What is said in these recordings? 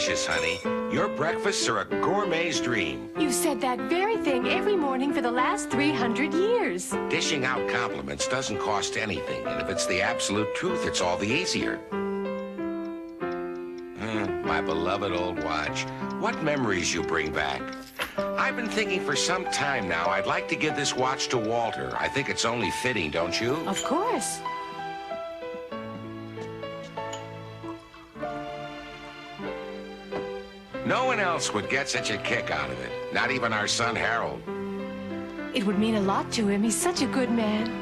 delicious, honey. Your breakfasts are a gourmet's dream. You've said that very thing every morning for the last 300 years. Dishing out compliments doesn't cost anything, and if it's the absolute truth, it's all the easier. My beloved old watch. What memories you bring back. I've been thinking for some time now I'd like to give this watch to Walter. I think it's only fitting, don't you? Of course. No one else would get such a kick out of it. Not even our son, Harold. It would mean a lot to him. He's such a good man.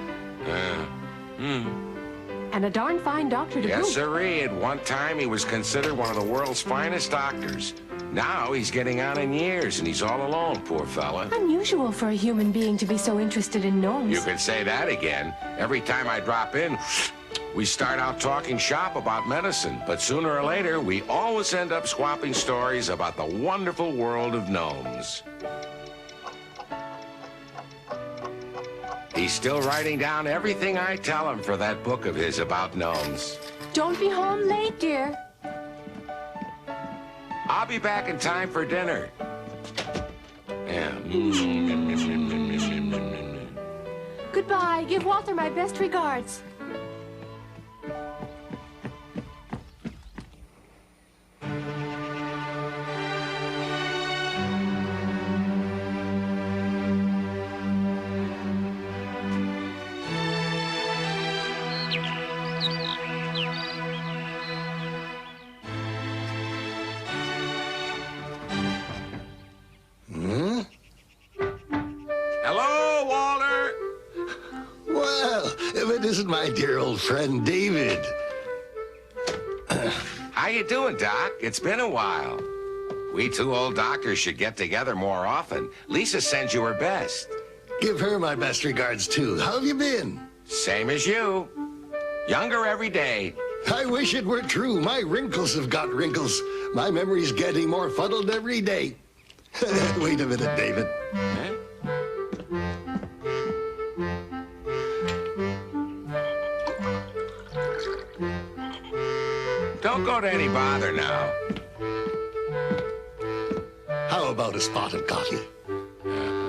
And a darn fine doctor to boot. Yes, sirree. At one time, he was considered one of the world's finest doctors. Now he's getting on in years, and he's all alone, poor fella. Unusual for a human being to be so interested in gnomes. You could say that again. Every time I drop in, we start out talking shop about medicine, but sooner or later, we always end up swapping stories about the wonderful world of gnomes. He's still writing down everything I tell him for that book of his about gnomes. Don't be home late, dear. I'll be back in time for dinner. Yeah. Goodbye. Give Walter my best regards. Hello, Walter. Well, if it isn't my dear old friend, David. How you doing, Doc? It's been a while. We two old doctors should get together more often. Lisa sends you her best. Give her my best regards, too. How have you been? Same as you. Younger every day. I wish it were true. My wrinkles have got wrinkles. My memory's getting more fuddled every day. Wait a minute, David. Huh? Don't go to any bother now. How about a spot of coffee?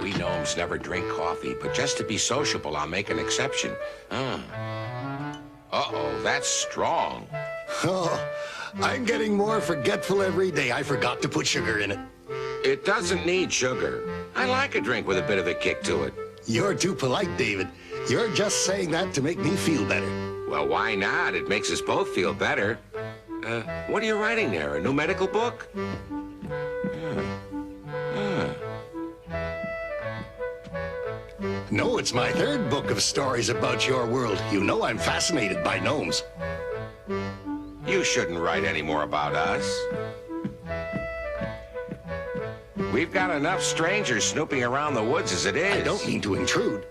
We gnomes never drink coffee, but just to be sociable, I'll make an exception. Uh-oh, that's strong. Oh, I'm getting more forgetful every day. I forgot to put sugar in it. It doesn't need sugar. I like a drink with a bit of a kick to it. You're too polite, David. You're just saying that to make me feel better. Well, why not? It makes us both feel better. What are you writing there? A new medical book? No, it's my third book of stories about your world. You know I'm fascinated by gnomes. You shouldn't write any more about us. We've got enough strangers snooping around the woods as it is. I don't mean to intrude,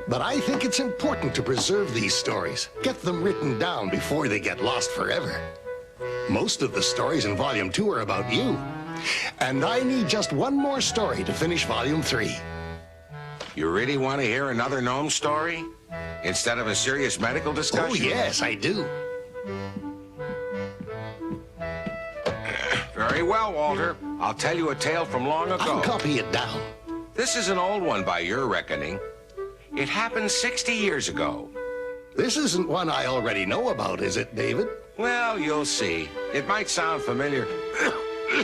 but I think it's important to preserve these stories. Get them written down before they get lost forever. Most of the stories in Volume 2 are about you. And I need just one more story to finish Volume 3. You really want to hear another gnome story? Instead of a serious medical discussion? Oh, yes, I do. Very well, Walter. I'll tell you a tale from long ago. I'll copy it down. This is an old one by your reckoning. It happened 60 years ago. This isn't one I already know about, is it, David? Well, you'll see. It might sound familiar.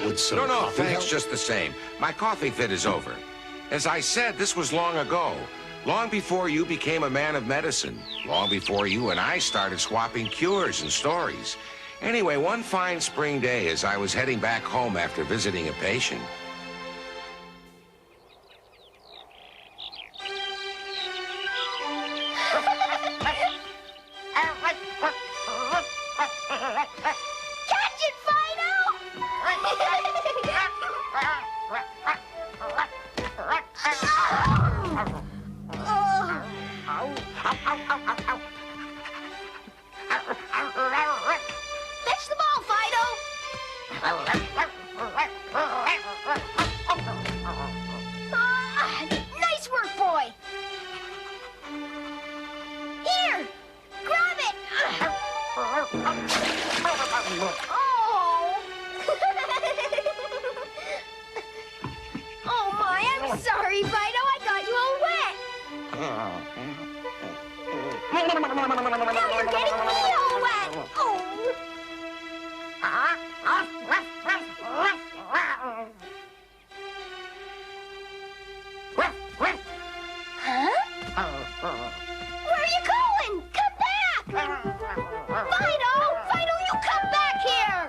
Would some No, coffee thanks, help? just the same. My coffee fit is over. As I said, this was long ago. Long before you became a man of medicine. Long before you and I started swapping cures and stories. Anyway, one fine spring day as I was heading back home after visiting a patient. Catch it, Fido! Fetch the ball, Fido! Nice work, boy! Here! Grab it! Oh! Now you're getting me all wet. Oh. Huh? Where are you going? Come back! Fido! Fido, you come back here!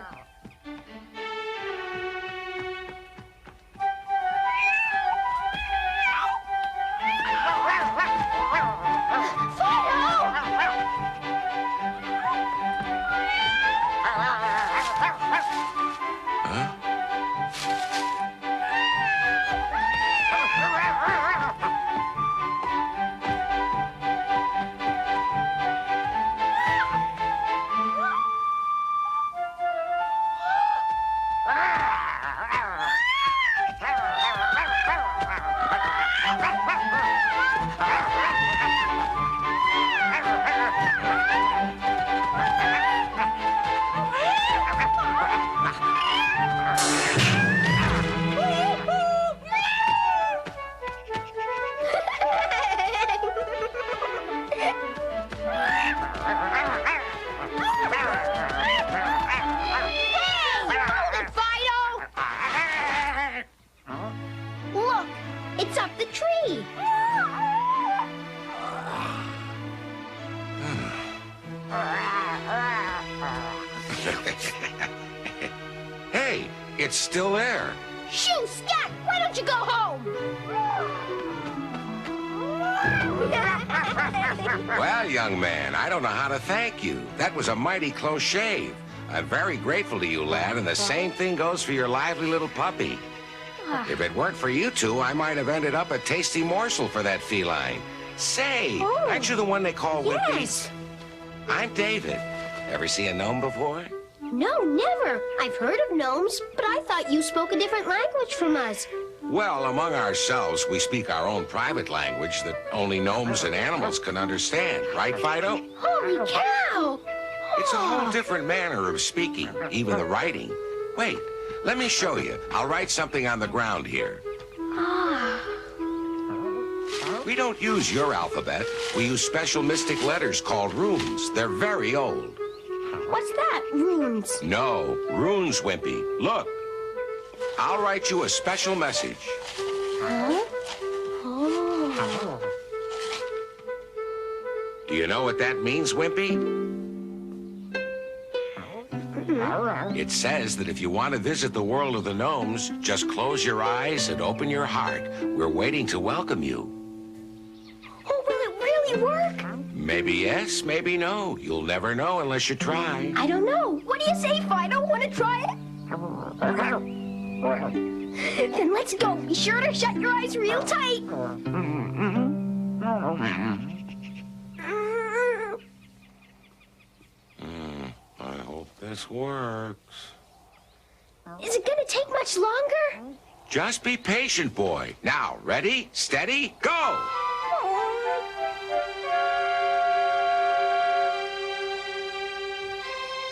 Look, it's up the tree. Hey, it's still there. Shoo, scat! Why don't you go home? Well, young man, I don't know how to thank you. That was a mighty close shave. I'm very grateful to you, lad, and the same thing goes for your lively little puppy. If it weren't for you two, I might have ended up a tasty morsel for that feline. Say, aren't you the one they call Wimpy? Yes. I'm David. Ever see a gnome before? No, never. I've heard of gnomes, but I thought you spoke a different language from us. Well, among ourselves, we speak our own private language that only gnomes and animals can understand. Right, Fido? Holy cow! It's a whole different manner of speaking, even the writing. Wait, let me show you. I'll write something on the ground here. We don't use your alphabet. We use special mystic letters called runes. They're very old. What's that, runes? No, runes, Wimpy. Look. I'll write you a special message. Huh? Oh. Do you know what that means, Wimpy? It says that if you want to visit the world of the gnomes, just close your eyes and open your heart. We're waiting to welcome you. Oh, will it really work? Maybe yes, maybe no. You'll never know unless you try. I don't know. What do you say, Fido? Want to try it? Then let's go. Be sure to shut your eyes real tight. I hope this works. Is it going to take much longer? Just be patient, boy. Now, ready, steady, go!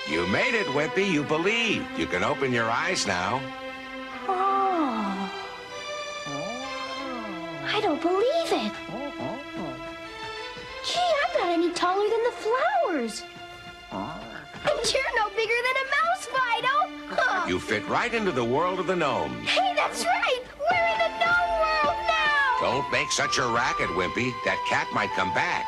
You made it, Wimpy. You believed. You can open your eyes now. Oh. I don't believe it. Gee, I'm not any taller than the flowers. And you're no bigger than a mouse, Fido. You fit right into the world of the gnomes. Hey, that's right. We're in the gnome world now. Don't make such a racket, Wimpy. That cat might come back.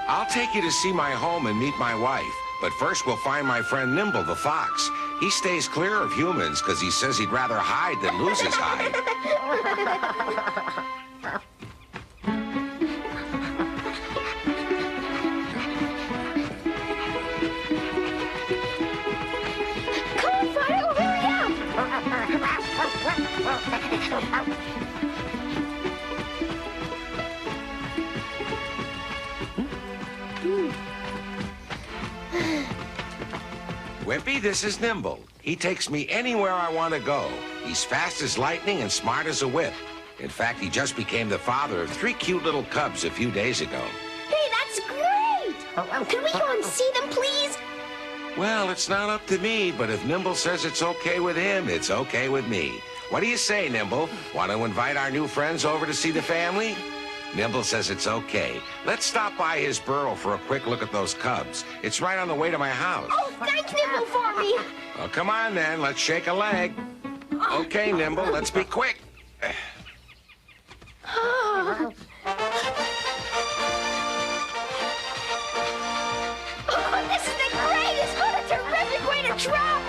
I'll take you to see my home and meet my wife. But first, we'll find my friend Nimble the fox. He stays clear of humans because he says he'd rather hide than lose his hide. Come on, Fido, hurry up. Wimpy, this is Nimble. He takes me anywhere I want to go. He's fast as lightning and smart as a whip. In fact, he just became the father of 3 cute little cubs a few days ago. Hey, that's great. Can we go and see them, please? Well, it's not up to me, but if Nimble says it's okay with him, it's okay with me. What do you say, Nimble? Want to invite our new friends over to see the family? Nimble says it's okay. Let's stop by his burrow for a quick look at those cubs. It's right on the way to my house. Oh, thanks, Nimble, for me. Well, come on then. Let's shake a leg. Okay, Nimble, let's be quick. Oh, this is the greatest! What a terrific way to travel!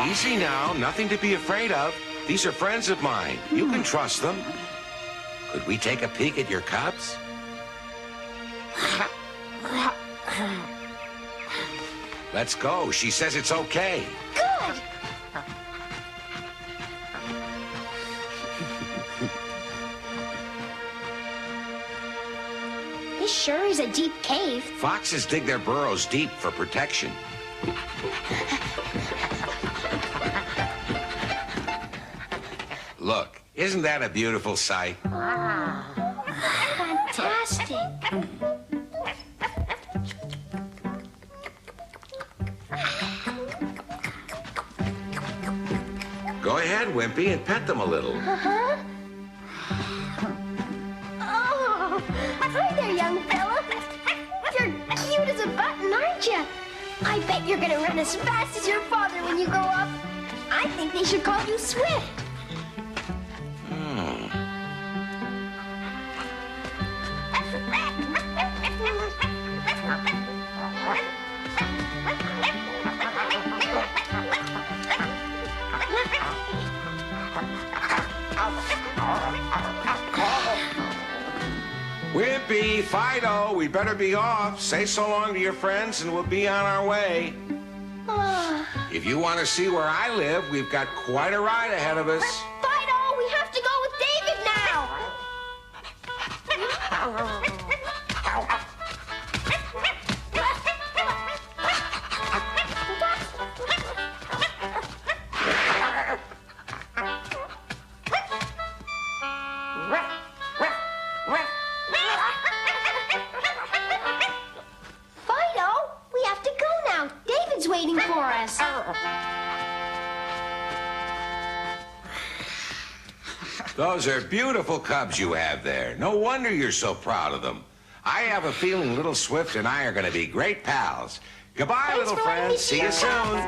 Easy now. Nothing to be afraid of. These are friends of mine. You can trust them. Could we take a peek at your cubs? Let's go. She says it's okay. Good! This sure is a deep cave. Foxes dig their burrows deep for protection. Look, isn't that a beautiful sight? Fantastic. Go ahead, Wimpy, and pet them a little. Uh-huh. Oh, hi there, young fella. You're cute as a button, aren't you? I bet you're gonna run as fast as your father when you grow up. I think they should call you Swift. Wimpy, Fido, we better be off. Say so long to your friends and we'll be on our way. If you want to see where I live, we've got quite a ride ahead of us. Fido, we have to go with David now. Fido, we have to go now. David's waiting for us. Those are beautiful cubs you have there. No wonder you're so proud of them. I have a feeling little Swift and I are going to be great pals. Goodbye, Thanks little for letting me friends. see See you your soon.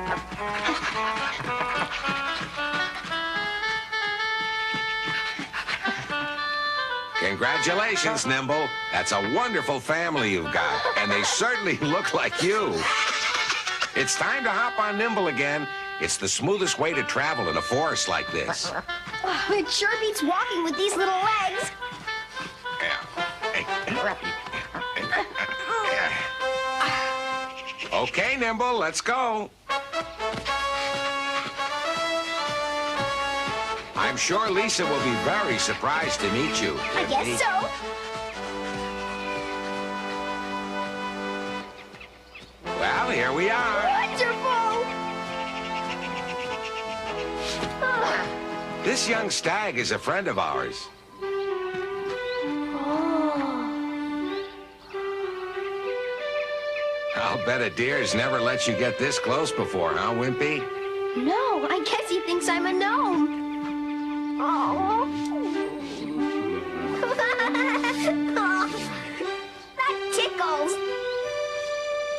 Congratulations, Nimble. That's a wonderful family you've got, and they certainly look like you. It's time to hop on Nimble again. It's the smoothest way to travel in a forest like this. Oh, it sure beats walking with these little legs. Okay, Nimble, let's go. I'm sure Lisa will be very surprised to meet you. I guess so. Well, here we are. Wonderful! This young stag is a friend of ours. I'll bet a deer's never let you get this close before, huh, Wimpy? No, I guess he thinks I'm a gnome. Oh. That tickles.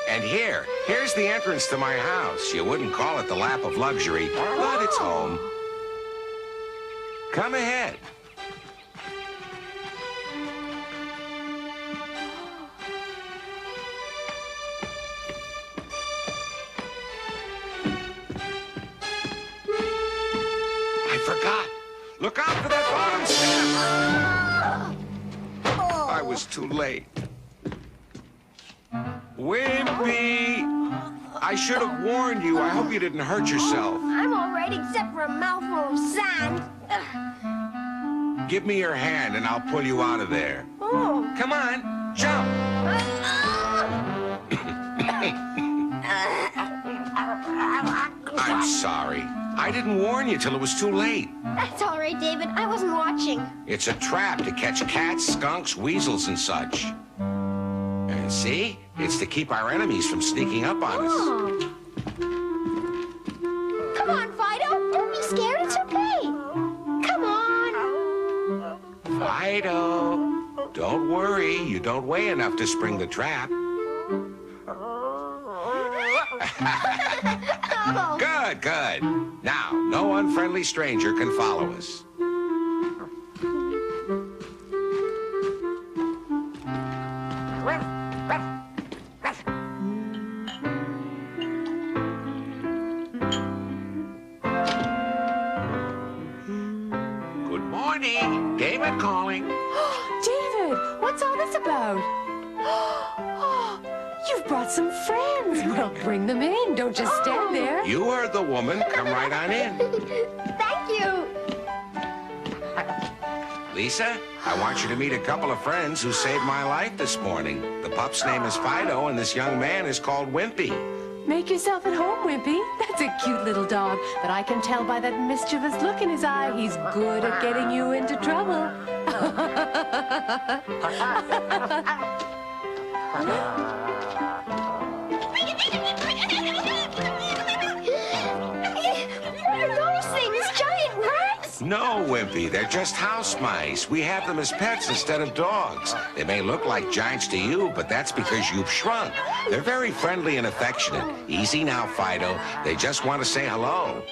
And here's the entrance to my house. You wouldn't call it the lap of luxury, but it's home. Come ahead. I forgot. Look out for that bottom step. I was too late. Wimpy! I should have warned you. I hope you didn't hurt yourself. I'm all right except for a mouthful of sand. Give me your hand and I'll pull you out of there. Oh. Come on, jump. I'm sorry. I didn't warn you till it was too late. That's all right, David. I wasn't watching. It's a trap to catch cats, skunks, weasels, and such. And see? It's to keep our enemies from sneaking up on us. Oh. Come on, Fido. Don't be scared. It's okay. Come on. Fido, don't worry. You don't weigh enough to spring the trap. Oh. Good, good. Now, no unfriendly stranger can follow us. Good morning. David calling. David, what's all this about? Oh, you've brought some friends. Well, bring them in. Don't just stand there. You heard the woman. Come right on in. Thank you. Lisa, I want you to meet a couple of friends who saved my life this morning. The pup's name is Fido, and this young man is called Wimpy. Make yourself at home, Wimpy. That's a cute little dog, but I can tell by that mischievous look in his eye he's good at getting you into trouble. What are those things? Giant rats? No, Wimpy, they're just house mice. We have them as pets instead of dogs. They may look like giants to you, but that's because you've shrunk. They're very friendly and affectionate. Easy now, Fido. They just want to say hello.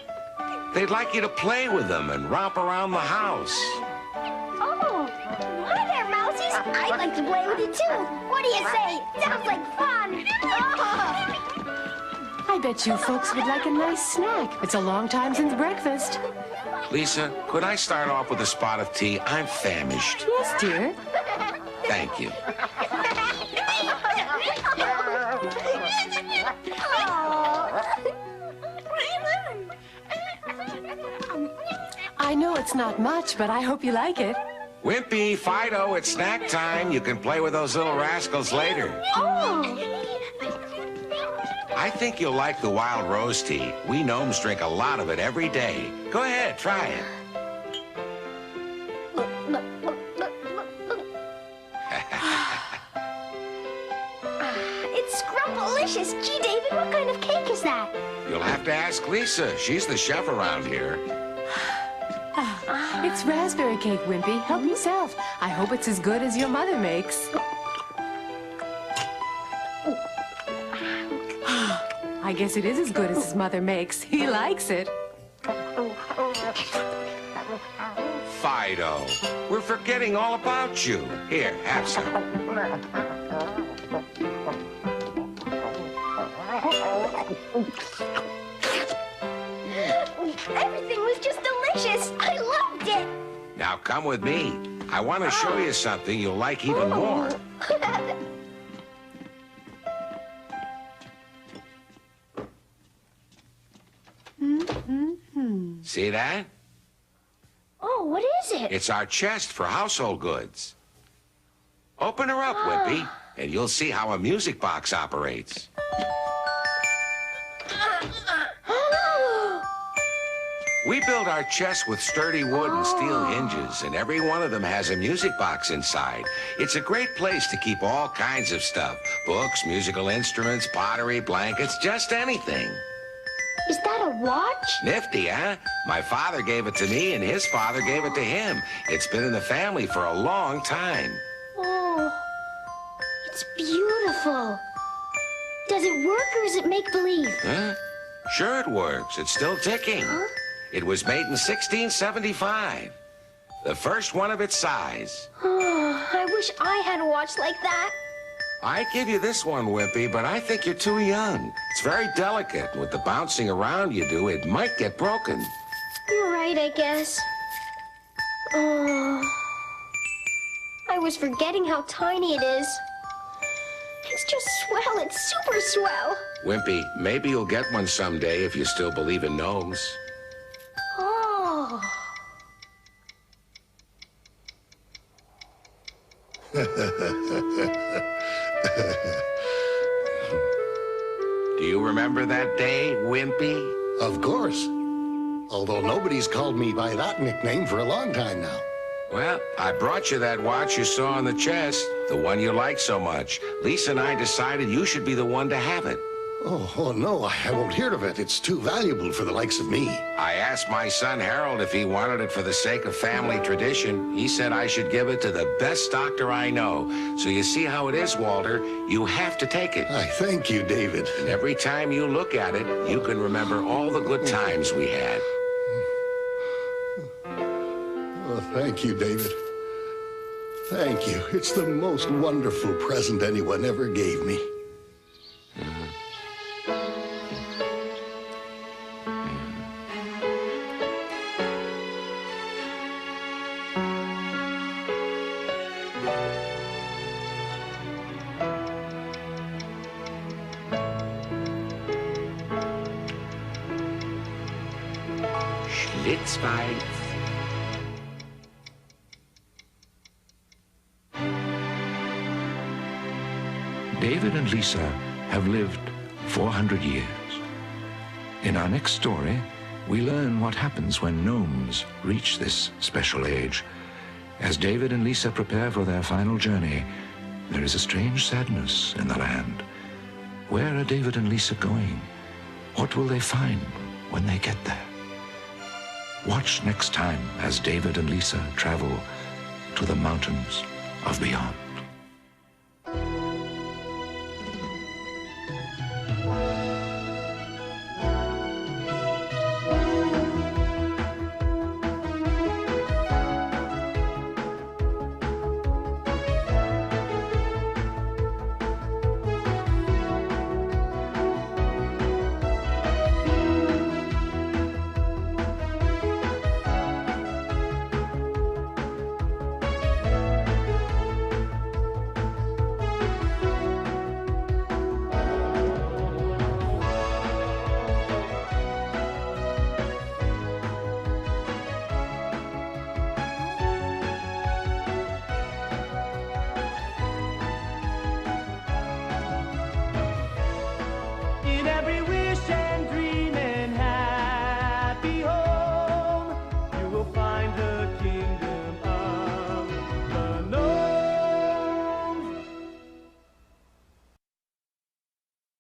They'd like you to play with them and romp around the house. Oh, hi there, Mousies. I'd like to play with you, too. What do you say? Sounds like fun. Oh. I bet you folks would like a nice snack. It's a long time since breakfast. Lisa, could I start off with a spot of tea? I'm famished. Yes, dear. Thank you. I know it's not much, but I hope you like it. Wimpy, Fido, it's snack time. You can play with those little rascals later. Oh. I think you'll like the wild rose tea. We gnomes drink a lot of it every day. Go ahead, try it. It's scrumpalicious. Gee, David, what kind of cake is that? You'll have to ask Lisa. She's the chef around here. It's raspberry cake, Wimpy. Help yourself. I hope it's as good as your mother makes. I guess it is as good as his mother makes. He likes it. Fido, we're forgetting all about you. Here, have some. Everything was just delicious. I loved it. Now come with me. I want to show you something you'll like even more. See that? Oh, what is it? It's our chest for household goods. Open her up, Wimpy, and you'll see how a music box operates. We build our chests with sturdy wood and steel hinges, and every one of them has a music box inside. It's a great place to keep all kinds of stuff. Books, musical instruments, pottery, blankets, just anything. Is that a watch? Nifty, huh? My father gave it to me, and his father gave it to him. It's been in the family for a long time. Oh, it's beautiful. Does it work or is it make-believe? Huh? Sure it works. It's still ticking. Huh? It was made in 1675. The first one of its size. Oh, I wish I had a watch like that. I'd give you this one, Wimpy, but I think you're too young. It's very delicate. With the bouncing around you do, it might get broken. You're right, I guess. Oh, I was forgetting how tiny it is. It's just swell. It's super swell. Wimpy, maybe you'll get one someday if you still believe in gnomes. Oh. Do you remember that day, Wimpy? Of course. although nobody's called me by that nickname for a long time now. Well, I brought you that watch you saw on the chest, the one you like so much. Lisa and I decided you should be the one to have it. Oh, no, I won't hear of it. It's too valuable for the likes of me. I asked my son Harold if he wanted it for the sake of family tradition. He said I should give it to the best doctor I know. So you see how it is, Walter. You have to take it. I thank you, David. And every time you look at it, you can remember all the good times we had. Oh, thank you, David. Thank you. It's the most wonderful present anyone ever gave me. Schlitzweiz. David and Lisa have lived 400 years. In our next story, we learn what happens when gnomes reach this special age. As David and Lisa prepare for their final journey, there is a strange sadness in the land. Where are David and Lisa going? What will they find when they get there? Watch next time as David and Lisa travel to the mountains of beyond.